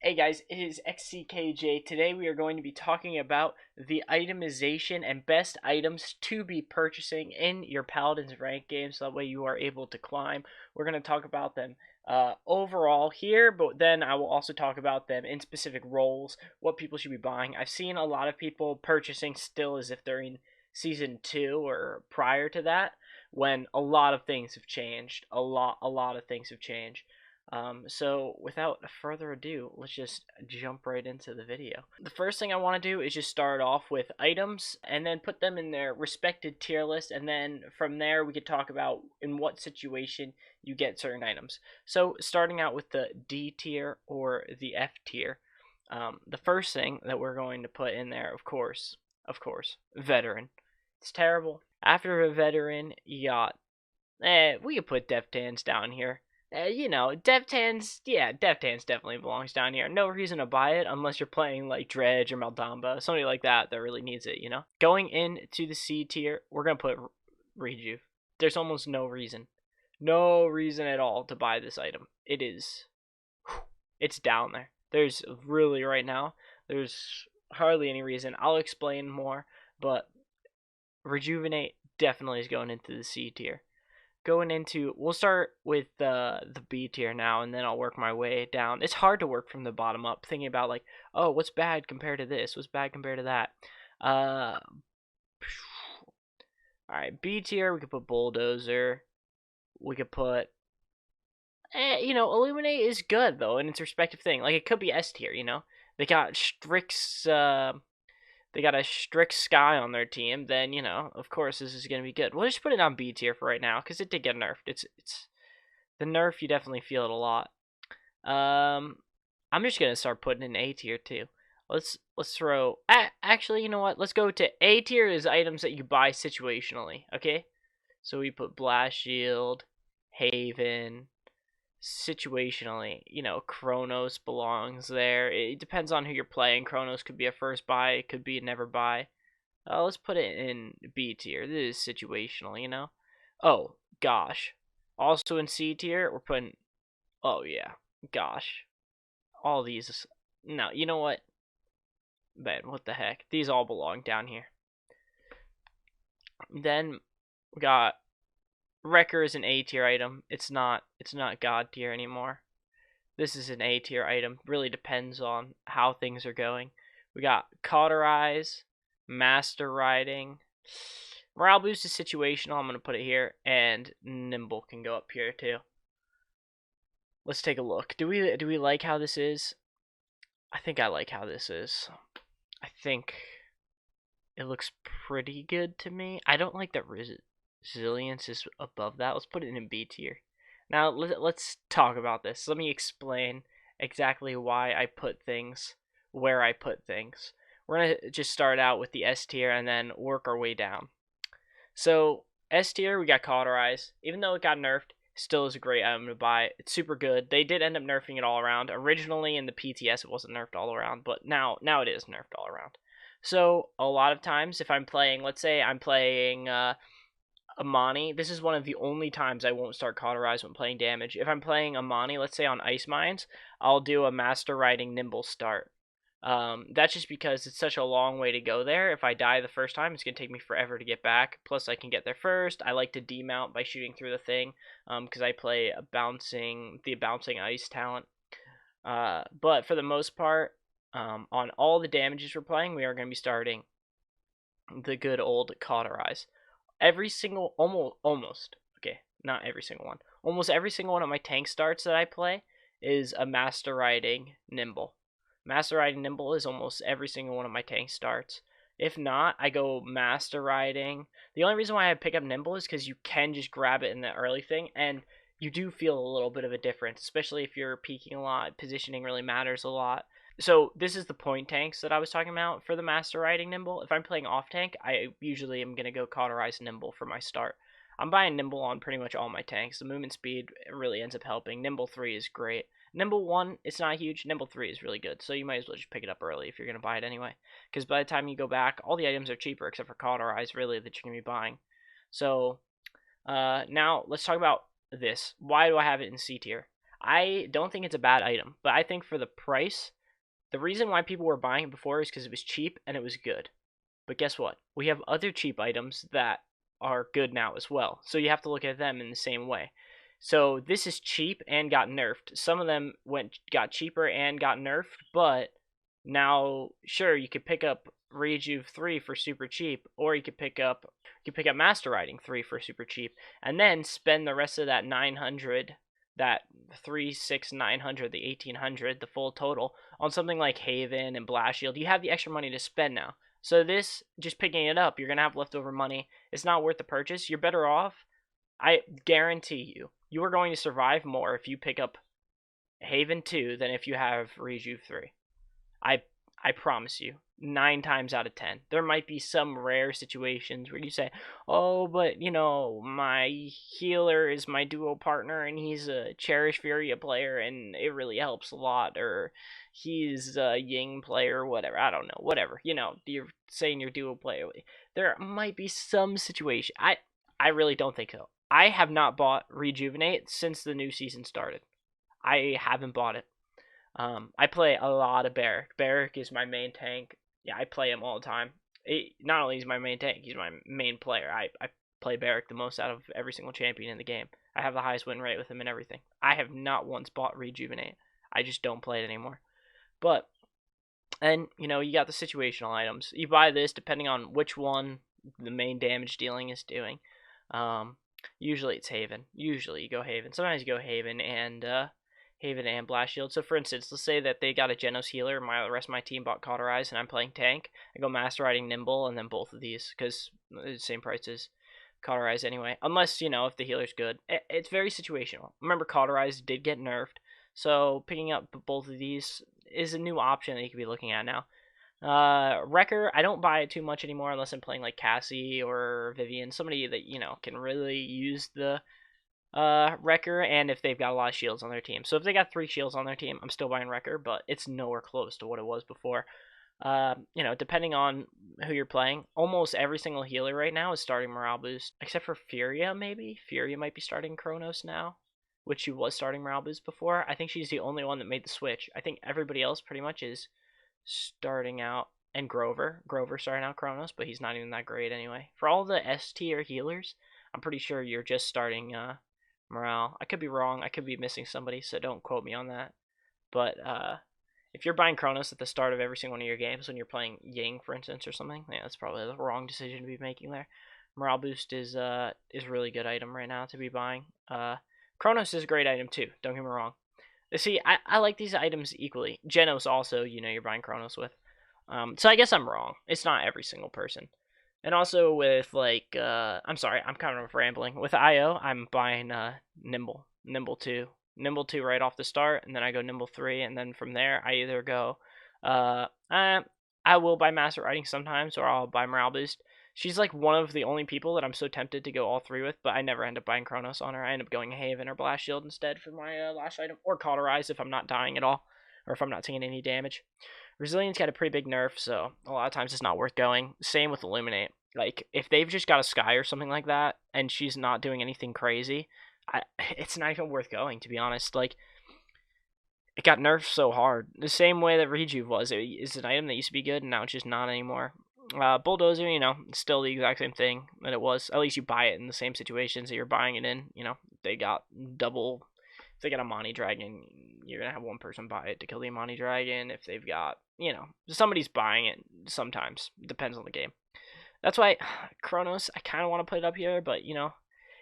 Hey guys, it is XCKJ. Today we are going to be talking about the itemization and best items to be purchasing in your Paladins rank game so that way you are able to climb. We're going to talk about them overall here, but then I will also talk about them in specific roles, what people should be buying. I've seen a lot of people purchasing still as if they're in Season 2 or prior to that, when a lot of things have changed. A lot of things have changed. So without further ado, let's just jump right into the video. The first thing I want to do is just start off with items and then put them in their respected tier list, and then from there we could talk about in what situation you get certain items. So starting out with the D tier or the F tier, the first thing that we're going to put in there, of course, veteran. It's terrible. After a veteran, you got, we could put Deftans down here. Deftans definitely belongs down here. No reason to buy it unless you're playing like Dredge or Maldamba, somebody like that really needs it. Going into the C tier, we're going to put Rejuve. There's almost no reason at all to buy this item. It's down there. There's really, right now, there's hardly any reason. I'll explain more, but Rejuvenate definitely is going into the C tier. We'll start with the B tier now, and then I'll work my way down. It's hard to work from the bottom up, thinking about like, oh, what's bad compared to this? What's bad compared to that? All right, B tier, we could put Bulldozer. We could put, Illuminate is good though, in its respective thing. Like it could be S tier. They got Strix. They got a strict Sky on their team, then, of course this is going to be good. We'll just put it on B tier for right now, because it did get nerfed. It's the nerf, you definitely feel it a lot. I'm just going to start putting in A tier, too. Let's throw... actually, you know what? Let's go to A tier is items that you buy situationally, okay? So we put Blast Shield, Haven... Situationally, Chronos belongs there. It depends on who you're playing. Chronos could be a first buy, it could be a never buy. Let's put it in B tier. This is situational. Oh, gosh. Also in C tier, we're putting... Oh, yeah. Gosh. All these... No, you know what? Man, what the heck? These all belong down here. Then we got... Wrecker is an A tier item. It's not God tier anymore. This is an A tier item. Really depends on how things are going. We got Cauterize, Master Riding. Morale boost is situational. I'm gonna put it here, and Nimble can go up here too. Let's take a look. Do we like how this is? I think I like how this is. I think it looks pretty good to me. I don't like that Resilience is above that. Let's put it in B tier. Now, let's talk about this. Let me explain exactly why I put things where I put things. We're going to just start out with the S tier and then work our way down. So, S tier, we got Cauterize. Even though it got nerfed, still is a great item to buy. It's super good. They did end up nerfing it all around. Originally, in the PTS, it wasn't nerfed all around, but now it is nerfed all around. So, a lot of times, if I'm playing, let's say I'm playing... Amani, this is one of the only times I won't start Cauterize when playing damage. If I'm playing Amani, let's say on Ice Mines, I'll do a Master Riding Nimble start. That's just because it's such a long way to go there. If I die the first time, it's going to take me forever to get back. Plus, I can get there first. I like to demount by shooting through the thing, because I play the bouncing ice talent. But for the most part, on all the damages we're playing, we are going to be starting the good old Cauterize. Every single, almost, okay, not every single one. Almost every single one of my tank starts that I play is a Master Riding Nimble. Master Riding Nimble is almost every single one of my tank starts. If not, I go Master Riding. The only reason why I pick up Nimble is because you can just grab it in the early thing, and you do feel a little bit of a difference, especially if you're peeking a lot. Positioning really matters a lot. So this is the point tanks that I was talking about for the Master Riding Nimble. If I'm playing off tank, I usually am going to go Cauterize Nimble for my start. I'm buying Nimble on pretty much all my tanks. The movement speed really ends up helping. Nimble 3 is great. Nimble 1, it's not huge. Nimble 3 is really good, so you might as well just pick it up early if you're going to buy it anyway. Because by the time you go back, all the items are cheaper except for Cauterize, really, that you're going to be buying. So, now let's talk about this. Why do I have it in C tier? I don't think it's a bad item, but I think for the price, the reason why people were buying it before is because it was cheap and it was good. But guess what? We have other cheap items that are good now as well. So you have to look at them in the same way. So this is cheap and got nerfed. Some of them got cheaper and got nerfed, but now sure you could pick up Rejuve 3 for super cheap, or you could pick up Master Riding 3 for super cheap, and then spend the rest of that 900, that 900, the 1800, the full total on something like Haven and Blast Shield. You have the extra money to spend now. So this, just picking it up, you're going to have leftover money. It's not worth the purchase. You're better off. I guarantee you are going to survive more if you pick up Haven 2 than if you have Rejuve 3. I I promise you, 9 times out of 10. There might be some rare situations where you say, "Oh, but my healer is my duo partner, and he's a Cherish Furia player, and it really helps a lot," or he's a Ying player, whatever. I don't know, whatever. You're saying your duo player. There might be some situation. I really don't think so. I have not bought Rejuvenate since the new season started. I haven't bought it. I play a lot of Barrack. Barrack is my main tank. Yeah, I play him all the time. Not only is my main tank, he's my main player. I play Barrack the most out of every single champion in the game. I have the highest win rate with him and everything. I have not once bought Rejuvenate. I just don't play it anymore. But, and, you got the situational items. You buy this depending on which one the main damage dealing is doing. Usually it's Haven. Usually you go Haven. Sometimes you go Haven and Blast Shield. So for instance, let's say that they got a Genos healer, the rest of my team bought Cauterize, and I'm playing tank. I go Master Riding Nimble, and then both of these, because the same price as Cauterize anyway. Unless, if the healer's good. It's very situational. Remember, Cauterize did get nerfed, so picking up both of these is a new option that you could be looking at now. Wrecker, I don't buy it too much anymore unless I'm playing like Cassie or Vivian, somebody that, can really use the Wrecker, and if they've got a lot of shields on their team. So if they got 3 shields on their team, I'm still buying Wrecker, but it's nowhere close to what it was before. Depending on who you're playing, almost every single healer right now is starting morale boost, except for Furia, maybe. Furia might be starting Chronos now, which she was starting morale boost before. I think she's the only one that made the switch. I think everybody else pretty much is starting out, and Grover starting out Chronos, but he's not even that great anyway. For all the S tier healers, I'm pretty sure you're just starting morale. I could be wrong. I could be missing somebody, so don't quote me on that. But if you're buying Chronos at the start of every single one of your games when you're playing Ying, for instance, or something, yeah, that's probably the wrong decision to be making there. Morale boost is a really good item right now to be buying. Chronos is a great item too. Don't get me wrong. See, I like these items equally. Genos also, you're buying Chronos with. So I guess I'm wrong. It's not every single person. And also with, I'm sorry, I'm kind of rambling. With IO, I'm buying Nimble 2. Nimble 2 right off the start, and then I go Nimble 3, and then from there, I either go, I will buy Master Riding sometimes, or I'll buy Morale Boost. She's like one of the only people that I'm so tempted to go all 3 with, but I never end up buying Chronos on her. I end up going Haven or Blast Shield instead for my last item, or Cauterize if I'm not dying at all, or if I'm not taking any damage. Resilience got a pretty big nerf, so a lot of times it's not worth going. Same with Illuminate. Like, if they've just got a Sky or something like that, and she's not doing anything crazy, it's not even worth going, to be honest. Like, it got nerfed so hard. The same way that Rejuve was. It's an item that used to be good, and now it's just not anymore. Bulldozer, still the exact same thing that it was. At least you buy it in the same situations that you're buying it in. They got double. If they got a Amani Dragon, you're going to have one person buy it to kill the Amani Dragon. If they've got, somebody's buying it sometimes. Depends on the game. That's why Chronos, I kind of want to put it up here, but,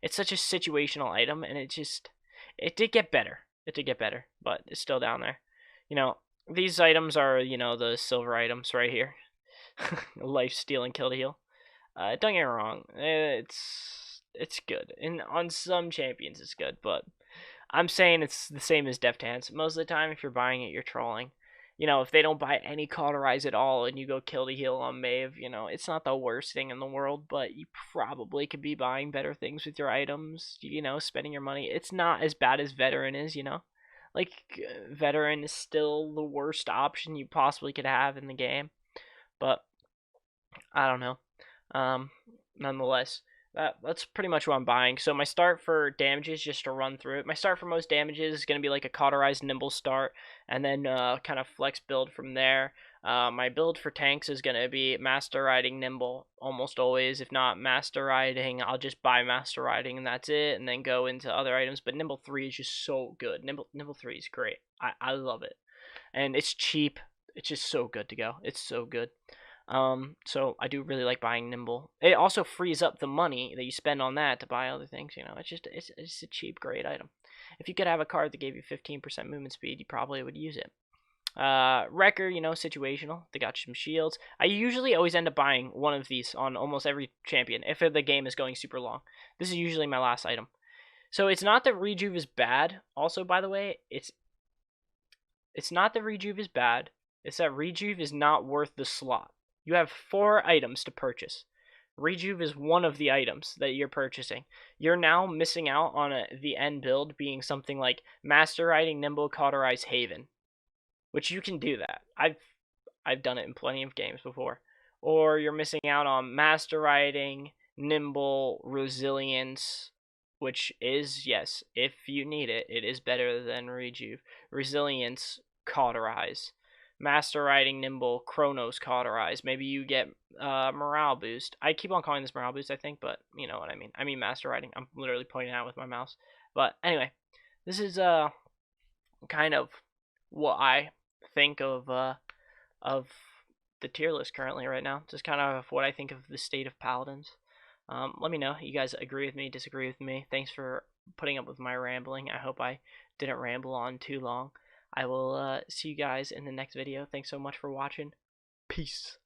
it's such a situational item, and it did get better. It did get better, but it's still down there. These items are, the silver items right here. Life, steal, and kill to heal. Don't get me wrong, it's good. And on some champions it's good, but I'm saying it's the same as Deft Hands. Most of the time, if you're buying it, you're trolling. If they don't buy any Cauterize at all and you go kill to heal on Maeve, it's not the worst thing in the world, but you probably could be buying better things with your items, spending your money. It's not as bad as Veteran is, Like, Veteran is still the worst option you possibly could have in the game. But, I don't know. Nonetheless, That's pretty much what I'm buying. So my start for damages, just to run through it, my start for most damages is going to be like a cauterized nimble start, and then kind of flex build from there. My build for tanks is going to be master riding nimble almost always. If not master riding, I'll just buy master riding and that's it, and then go into other items. But nimble 3 is just so good. Nimble 3 is great. I love it, and it's cheap. It's just so good to go. It's so good. So I do really like buying nimble. It also frees up the money that you spend on that to buy other things. You know, it's a cheap, great item. If you could have a card that gave you 15% movement speed, you probably would use it. Wrecker, you know, situational. They got some shields. I usually always end up buying one of these on almost every champion if the game is going super long. This is usually my last item. So it's not that Rejuve is bad. Also, by the way, it's not that Rejuve is bad. It's that Rejuve is not worth the slot. You have 4 items to purchase. Rejuve is one of the items that you're purchasing. You're now missing out on the end build being something like Master Riding Nimble Cauterize Haven, which you can do that. I've done it in plenty of games before. Or you're missing out on Master Riding Nimble Resilience, which is, yes, if you need it, it is better than Rejuve. Resilience Cauterize. Master Riding Nimble Chronos Cauterize. Maybe you get morale boost. I keep on calling this morale boost, I think, but you know what I mean. I mean Master Riding. I'm literally pointing out with my mouse. But anyway, this is kind of what I think of the tier list currently right now. Just kind of what I think of the state of Paladins. Let me know. You guys agree with me, disagree with me. Thanks for putting up with my rambling. I hope I didn't ramble on too long. I will see you guys in the next video. Thanks so much for watching. Peace.